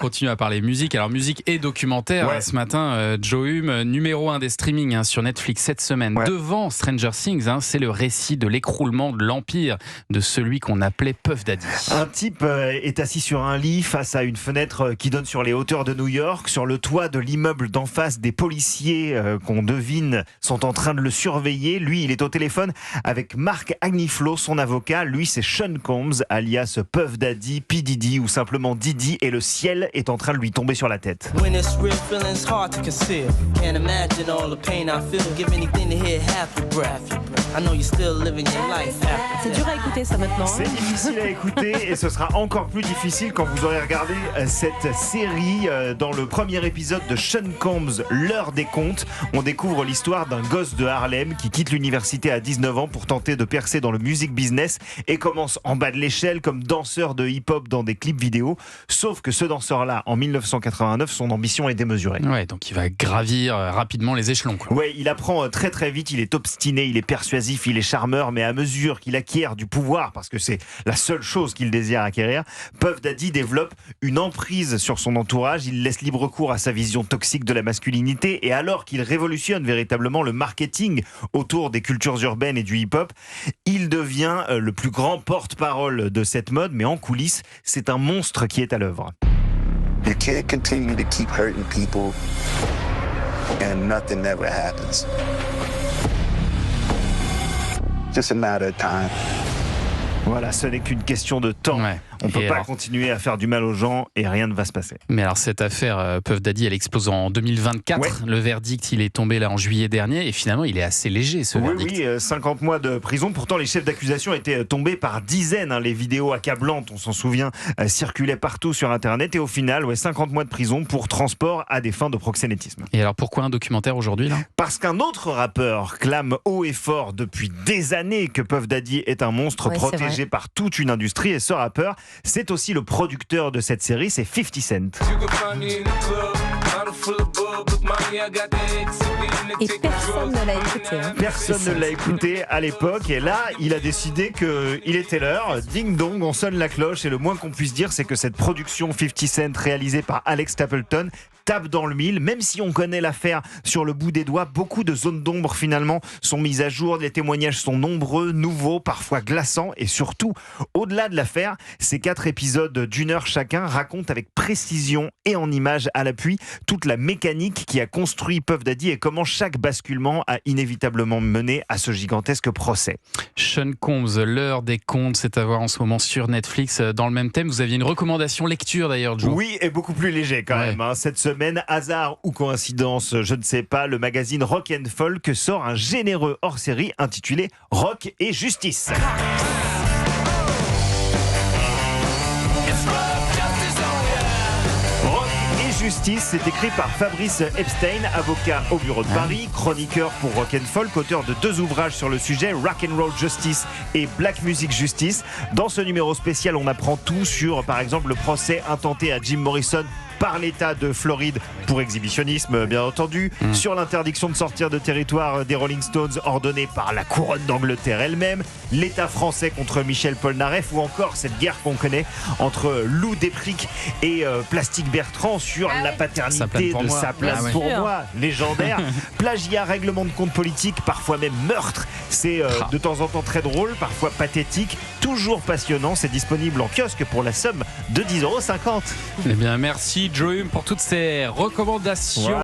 Continue à parler musique. Alors musique et documentaire. Ouais. Ce matin, Joe Hume, numéro 1 des streamings sur Netflix cette semaine. Ouais. Devant Stranger Things, c'est le récit de l'écroulement de l'empire de celui qu'on appelait Puff Daddy. Un type est assis sur un lit face à une fenêtre qui donne sur les hauteurs de New York. Sur le toit de l'immeuble d'en face, des policiers qu'on devine sont en train de le surveiller. Lui, il est au téléphone avec Mark Agniflo, son avocat. Lui, c'est Sean Combs, alias Puff Daddy, P. Diddy ou simplement Diddy. Et le ciel est en train de lui tomber sur la tête. When it's real, feeling's hard to conceal. Can't imagine all the pain I feel. Give anything to hear half your breath. I know you're still living your life after. C'est dur à écouter ça maintenant. C'est difficile à écouter et ce sera encore plus difficile quand vous aurez regardé cette série. Dans le premier épisode de Sean Combs, L'heure des contes, on découvre l'histoire d'un gosse de Harlem qui quitte l'université à 19 ans pour tenter de percer dans le music business et commence en bas de l'échelle comme danseur de hip-hop dans des clips vidéo. Sauf que ce danseur-là, en 1989, son ambition est démesurée. Ouais, donc il va gravir rapidement les échelons, quoi. Ouais, il apprend très très vite, il est obstiné, il est persuasif, il est charmeur, mais à mesure qu'il acquiert du pouvoir, parce que c'est la seule chose qu'il désire acquérir, Puff Daddy développe une emprise sur son entourage, il laisse libre cours à sa vision toxique de la masculinité, et alors qu'il révolutionne véritablement le marketing autour des cultures urbaines et du hip-hop, il devient le plus grand porte-parole de cette mode, mais en coulisses, c'est un monstre qui est à l'œuvre. You can't continue to keep hurting people and nothing ever happens. Just a matter of time. Voilà, ce n'est qu'une question de temps. Ouais. On ne peut Et pas alors continuer à faire du mal aux gens et rien ne va se passer. Mais alors cette affaire Puff Daddy, elle explose en 2024. Ouais. Le verdict, il est tombé là en juillet dernier et finalement il est assez léger ce verdict. Oui, 50 mois de prison. Pourtant, les chefs d'accusation étaient tombés par dizaines. Les vidéos accablantes, on s'en souvient, circulaient partout sur Internet. Et au final, 50 mois de prison pour transport à des fins de proxénétisme. Et alors pourquoi un documentaire aujourd'hui là ? Parce qu'un autre rappeur clame haut et fort depuis des années que Puff Daddy est un monstre Ouais, c'est protégé par toute une industrie. Et ce rappeur, c'est aussi le producteur de cette série, c'est 50 Cent. Et personne ne l'a écouté. Personne ne l'a écouté à l'époque et là il a décidé qu'il était l'heure. Ding dong, on sonne la cloche et le moins qu'on puisse dire c'est que cette production 50 Cent réalisée par Alex Stapleton tape dans le mille. Même si on connaît l'affaire sur le bout des doigts, beaucoup de zones d'ombre finalement sont mises à jour. Les témoignages sont nombreux, nouveaux, parfois glaçants et surtout, au-delà de l'affaire, ces 4 épisodes d'1 heure chacun racontent avec précision et en images à l'appui toute la mécanique qui a construit Puff Daddy et comment chaque basculement a inévitablement mené à ce gigantesque procès. Sean Combs, L'heure des contes, c'est à voir en ce moment sur Netflix. Dans le même thème, vous aviez une recommandation lecture d'ailleurs, Joe. Oui, et beaucoup plus léger quand même. Cette semaine, hasard ou coïncidence, je ne sais pas, le magazine Rock & Folk sort un généreux hors-série intitulé Rock et Justice. Rock et Justice, c'est écrit par Fabrice Epstein, avocat au bureau de Paris, chroniqueur pour Rock & Folk, auteur de 2 ouvrages sur le sujet, Rock and Roll Justice et Black Music Justice. Dans ce numéro spécial, on apprend tout sur, par exemple, le procès intenté à Jim Morrison par l'État de Floride pour exhibitionnisme, bien entendu, sur l'interdiction de sortir de territoire des Rolling Stones ordonnée par la couronne d'Angleterre elle-même, l'État français contre Michel Polnareff ou encore cette guerre qu'on connaît entre Lou Dépric et Plastique Bertrand sur la paternité de Sa place pour moi, légendaire. Plagiat, règlement de compte politique, parfois même meurtre. C'est de temps en temps très drôle, parfois pathétique, toujours passionnant. C'est disponible en kiosque pour la somme de 10,50 €. Eh bien, merci Joe Hume pour toutes ces recommandations.